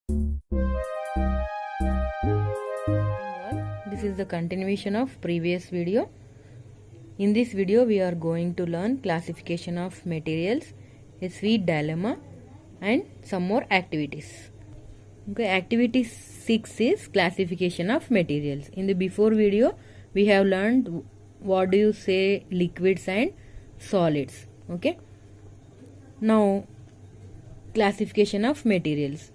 This is the continuation of previous video. In this video we are going to learn classification of materials, a sweet dilemma and some more activities. Okay, activity 6 is classification of materials. In the before video we have learned what do you say liquids and solids. Okay, now classification of materials.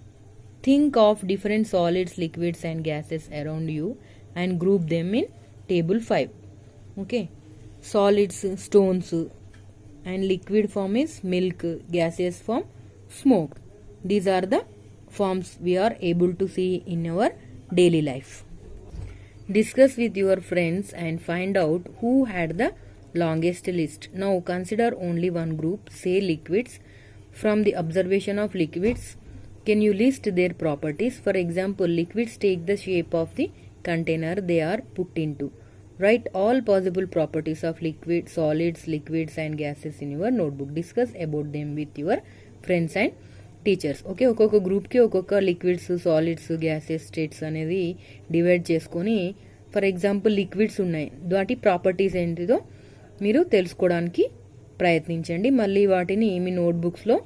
Think of different solids, liquids and gases around you and group them in table 5. Okay, solids stones and liquid form is milk, gaseous form smoke. These are the forms we are able to see in our daily life. Discuss with your friends and find out who had the longest list. Now consider only one group, say liquids. From the observation of liquids, can you list their properties? For example, liquids take the shape of the container they are put into. Write all possible properties of liquid, solids, liquids and gases in your notebook. Discuss about them with your friends and teachers. Okay, ఒక్కొక్క గ్రూప్కి ఒక్కొక్క liquids, solids, gases, states అనేది divide చేసుకొని, for example liquids ఉన్నాయి, వాటి properties ఏంటిదో మీరు తెలుసుకోవడానికి ప్రయత్నించండి. మళ్ళీ వాటిని మీ నోట్బుక్స్లో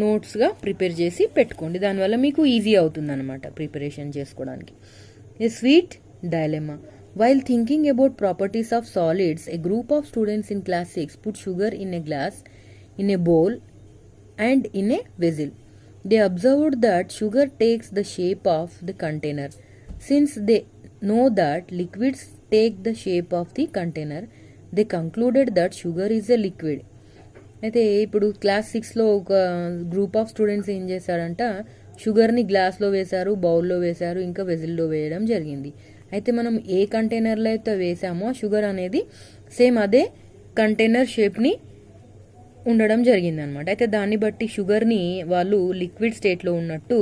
నోట్స్గా ప్రిపేర్ చేసి పెట్టుకోండి. దానివల్ల మీకు ఈజీ అవుతుంది అనమాట ప్రిపరేషన్ చేసుకోవడానికి. ఏ sweet డైలెమా. While thinking about properties of solids, a group of students in class 6 put sugar in a glass, in a bowl and in a vessel. They observed that sugar takes the shape of the container. Since they know that liquids take the shape of the container, they concluded that sugar is a liquid. అయితే ఇప్పుడు class 6లో ఒక group of students ఏం చేశారంట, షుగర్ని గ్లాస్లో వేశారు, బౌల్లో వేశారు, ఇంకా వెజిల్లో వేయడం జరిగింది. అయితే మనం ఏ కంటైనర్లో అయితే వేసామో షుగర్ అనేది సేమ్ అదే కంటైనర్ షేప్ని ఉండడం జరిగింది అనమాట. అయితే దాన్ని బట్టి షుగర్ని వాళ్ళు లిక్విడ్ స్టేట్లో ఉన్నట్టు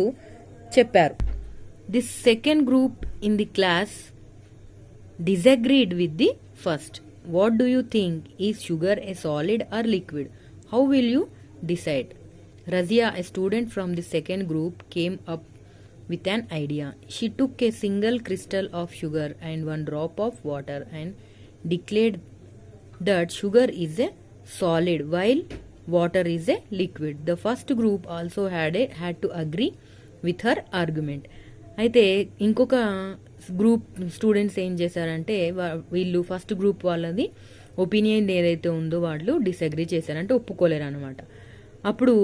చెప్పారు. This second group in the class disagreed with the first. What do you think, is sugar a solid or liquid? How will you decide? Razia, a student from the second group, came up with an idea. She took a single crystal of sugar and one drop of water and declared that sugar is a solid while water is a liquid. The first group also had to agree with her argument. అయితే ఇంకొక group students ఏం చేశారంటే, వీళ్ళు first group వాళ్ళది opinion ఏదైతే ఉందో వాళ్ళు disagree చేశారంటే ఒప్పుకోలేరు అనమాట. అప్పుడు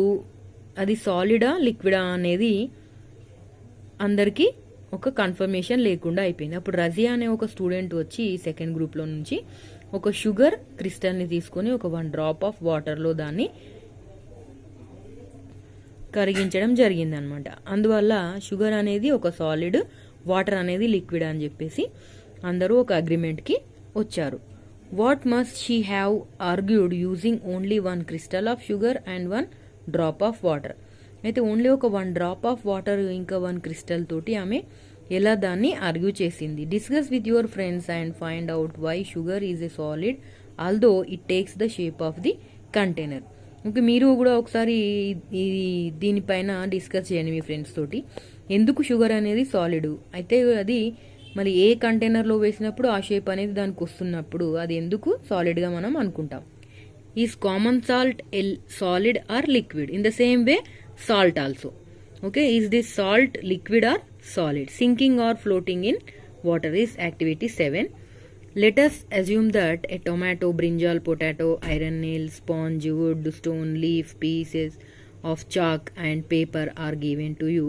అది సాలిడా లిక్విడా అనేది అందరికీ ఒక కన్ఫర్మేషన్ లేకుండా అయిపోయింది. అప్పుడు రజియా అనే ఒక స్టూడెంట్ వచ్చి సెకండ్ గ్రూప్లో నుంచి ఒక షుగర్ క్రిస్టల్ని తీసుకొని ఒక 1 డ్రాప్ ఆఫ్ వాటర్లో దాన్ని కరిగించడం జరిగిందనమాట. అందువల్ల షుగర్ అనేది ఒక సాలిడ్, వాటర్ అనేది లిక్విడ్ అని చెప్పేసి అందరూ ఒక అగ్రిమెంట్కి వచ్చారు. What must she have argued using only 1 crystal of sugar and 1 drop of water? అయితే ఓన్లీ ఒక 1 డ్రాప్ ఆఫ్ వాటర్ ఇంకా 1 క్రిస్టల్ తోటి ఆమె ఎలా దాన్ని ఆర్గ్యూ చేసింది. Discuss with your friends and find out why sugar is a solid although it takes the shape of the container. Okay, మీరు కూడా ఒకసారి దీనిపైన డిస్కస్ చేయండి మీ ఫ్రెండ్స్ తోటి. ఎందుకు షుగర్ అనేది సాలిడ్ అయితే అది మరి ఏ కంటైనర్లో వేసినప్పుడు ఆ షేప్ అనేది దానికి వస్తున్నప్పుడు అది ఎందుకు సాలిడ్గా మనం అనుకుంటాం. Is common salt solid or liquid? In the same way salt also. Okay, is this salt liquid or solid? Sinking or floating in water is activity 7. Let us assume that a tomato, brinjal, potato, iron nail, sponge, wood, stone, leaf, pieces of chalk and paper are given to you.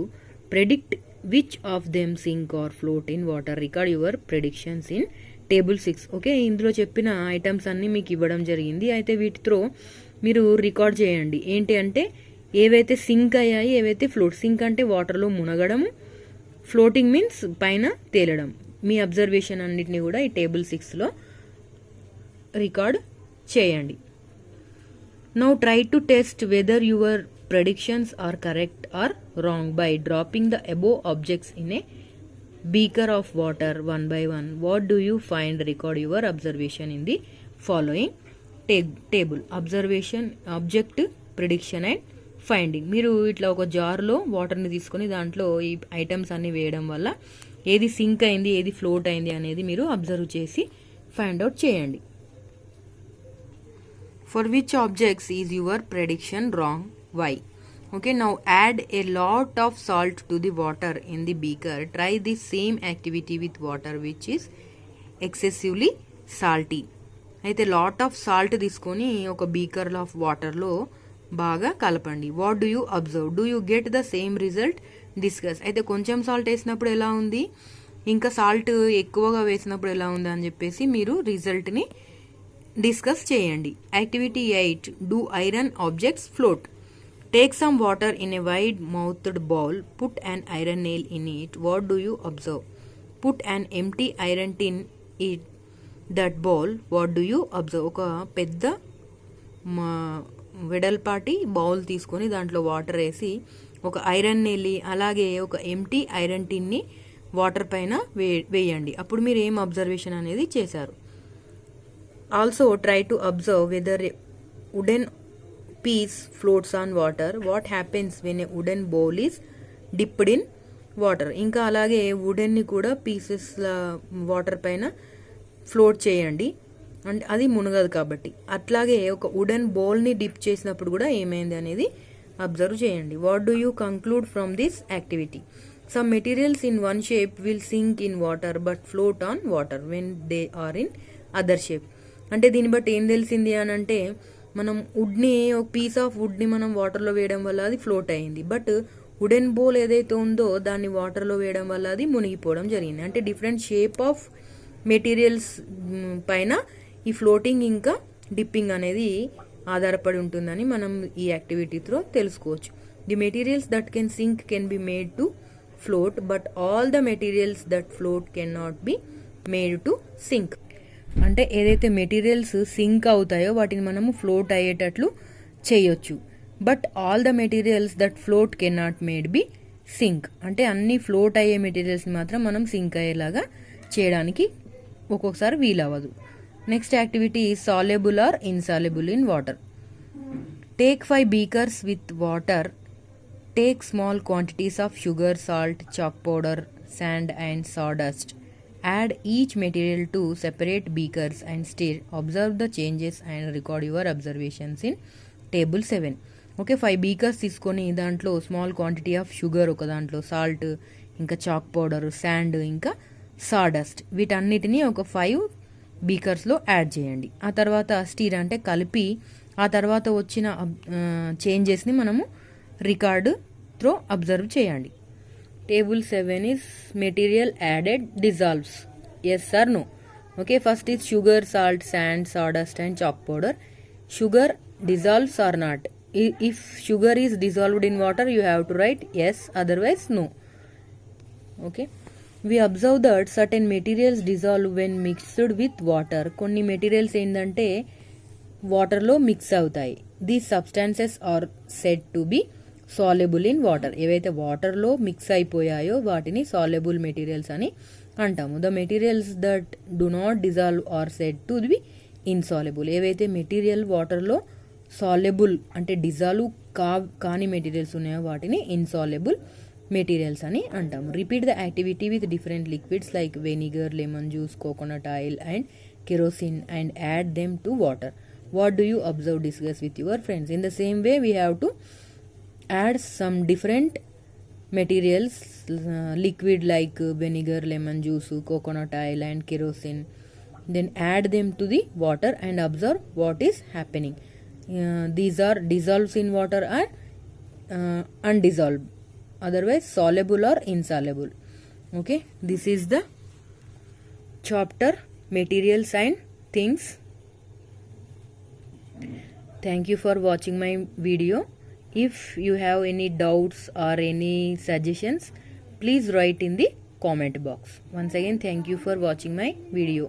Predict which of them sink or float in water. Record your predictions in table 6. Okay, ఇందులో చెప్పిన items అన్నీ మీకు ఇవ్వడం జరిగింది. అయితే వీటితో మీరు record చేయండి. ఏంటి అంటే ఏవైతే సింక్ అయ్యాయి, ఏవైతే ఫ్లోట్. సింక్ అంటే వాటర్లో మునగడం, ఫ్లోటింగ్ మీన్స్ పైన తేలడం. మీ అబ్జర్వేషన్ అన్నిటిని కూడా ఈ టేబుల్ 6లో రికార్డ్ చేయండి. Now try to test weather your predictions are correct or wrong by dropping the above objects in a beaker of water one by one. What do you find? Record your observation in the following table. Observation, object, prediction and finding. మీరు ఇట్లా ఒక జార్లో వాటర్ని తీసుకొని దాంట్లో ఈ items అన్ని వేయడం వల్ల ఏది సింక్ అయింది, ఏది ఫ్లోట్ అయింది అనేది మీరు అబ్జర్వ్ చేసి ఫైండ్ అవుట్ చేయండి. For which objects is your prediction wrong? Why? Okay, now add a lot of salt to the water in the beaker. Try the same activity with water which is excessively salty. అయితే lot of salt తీసుకొని ఒక beaker of వాటర్లో బాగా కలపండి. What do you observe? Do you get the same result? Discuss. అయితే కొంచెం salt వేసినప్పుడు ఎలా ఉంది, ఇంకా సాల్ట్ ఎక్కువగా వేసినప్పుడు ఎలా ఉంది అని చెప్పేసి మీరు రిజల్ట్ని డిస్కస్ చేయండి. Activity 8, do iron objects float. Take some water in a wide-mouthed bowl. Put an iron nail in it. What do you observe? Put an empty iron tin in that bowl. What do you observe? ఒక పెద్ద వెడల్పాటి bowl తీసుకొని దాంట్లో water వేసి ఒక iron Nelli అలాగే ఒక empty iron టిన్ని water పైన వేయండి. అప్పుడు మీరు ఏం అబ్జర్వేషన్ అనేది చేశారు? Also try to observe whether wooden piece floats on water. What happens when a wooden bowl is dipped in water? ఇంకా అలాగే వుడెన్ని కూడా పీసెస్ వాటర్ పైన ఫ్లోట్ చేయండి, అంటే అది మునగదు కాబట్టి. అట్లాగే ఒక వుడెన్ బౌల్ని డిప్ చేసినప్పుడు కూడా ఏమైంది అనేది అబ్జర్వ్ చేయండి. What do you conclude from this activity? Some materials in one shape will sink in water but float on water when they are in other shape. అంటే దీన్ని బట్టి ఏం తెలిసింది అని అంటే, మనం వుడ్ని, ఒక పీస్ ఆఫ్ వుడ్ని మనం వాటర్లో వేయడం వల్ల అది ఫ్లోట్ అయింది, బట్ వుడెన్ బౌల్ ఏదైతే ఉందో దాన్ని వాటర్లో వేయడం వల్ల అది మునిగిపోవడం జరిగింది. అంటే డిఫరెంట్ షేప్ ఆఫ్ మెటీరియల్స్ పైన ఈ ఫ్లోటింగ్ ఇంకా డిప్పింగ్ అనేది ఆధారపడి ఉంటుందని మనం ఈ యాక్టివిటీతో తెలుసుకోవచ్చు. The materials that can sink can be made to float, but all the materials that float can not be made to sink. అంటే ఏదైతే మెటీరియల్స్ సింక్ అవుతాయో వాటిని మనము ఫ్లోట్ అయ్యేటట్లు చేయొచ్చు, but all the materials that float can not made be sink. అంటే అన్ని float అయ్యే మెటీరియల్స్ని మాత్రం మనం సింక్ అయ్యేలాగా చేయడానికి ఒక్కొక్కసారి వీలవ్వదు. Next activity soluble or insoluble in water. Take 5 beakers with water. Take small quantities of sugar, salt, chalk powder, sand and sawdust. Add each material to separate beakers and stir. Observe the changes and record your observations in table 7. Okay, 5 beakers తీసుకొని దాంట్లో small quantity of sugar, ఒక దాంట్లో salt, ఇంకా chalk powder, sand, ఇంకా sawdust, వీటన్నిటిని ఒక 5 బీకర్స్లో add చేయండి. ఆ తర్వాత స్టీర్ అంటే కలిపి ఆ తర్వాత వచ్చిన చేంజెస్ని మనము రికార్డు త్రో అబ్జర్వ్ చేయండి. Table 7 is material added dissolves. Yes or no? Okay, first is sugar, salt, sand, sawdust and chalk powder. Sugar dissolves or not? If sugar is dissolved in water, you have to write yes, otherwise no. Okay. We observe that certain materials dissolve when mixed with water. కొన్ని materials ఏంటంటే వాటర్లో mix అవుతాయి. These substances are said to be soluble in water. ఏవైతే వాటర్లో mix అయిపోయాయో వాటిని soluble materials అని అంటాము. The materials that do not dissolve are said to be insoluble. ఏవైతే మెటీరియల్ వాటర్లో సాల్యుబుల్ అంటే డిజాల్వ్ కాని మెటీరియల్స్ ఉన్నాయో వాటిని ఇన్సాల్యుబుల్ మెటీరియల్స్ అని అంటాము. Repeat the activity with different liquids like vinegar, lemon juice, coconut oil and kerosene and add them to water. What do you observe? Discuss with your friends. In the same way we have to add some different materials, liquid like vinegar, lemon juice, coconut oil and kerosene, then add them to the water and observe what is happening. These are dissolves in water or undissolved, otherwise soluble or insoluble. Okay, this is the chapter materials and things. Thank you for watching my video. If you have any doubts or any suggestions, please write in the comment box. Once again, thank you for watching my video.